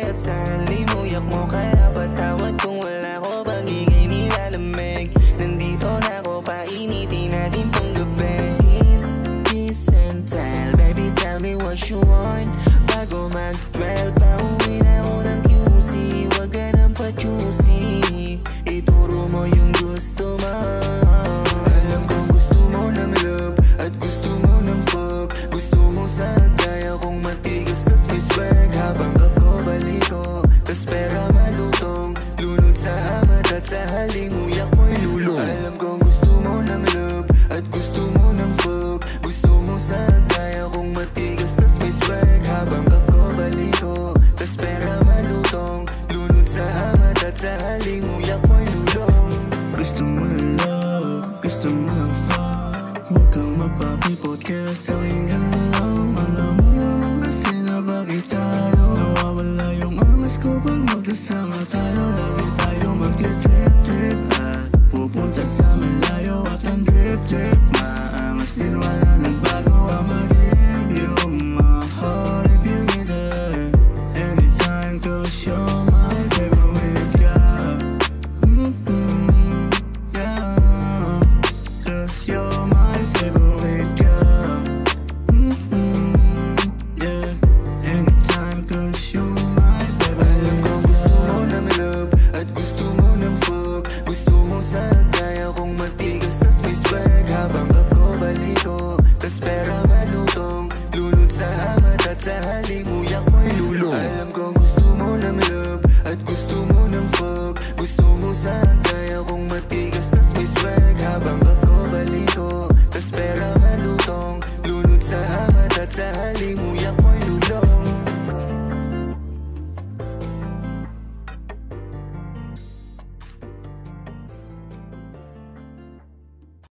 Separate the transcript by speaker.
Speaker 1: At sa halimuyak mo kaya patawad kung wala ko pag ika'y nilalamig. Nandito na ako, painitin natin tong gabi. Kiss and tell, baby tell me what you want. Bago mag-12, pauwi na ako ng QC. Huwag ka nang pa-choosy, ituro mo yung gusto mo. Alam kong gusto mo ng love at gusto mo ng fuck. Gusto mo sa kaya kong matigas tas may swag. Habang ako baliko, tas pera malutong. Lunod sa amat at sa halimuyak mo'y lulong. Alam kong gusto mo ng love at gusto mo ng fuck. Gusto mo sa kaya kong matigas tas may swag. Habang ako baliko, tas pera malutong. Lunod sa amat at sa halimuyak mo'y lulong.
Speaker 2: Gusto mo ng love, gusto mo ng fuck. Huwag kang mapakipot kaya sa'kin ka na lang. Alam mo naman kasi na bakit tayo nawawala yung angas ko pag magkasama.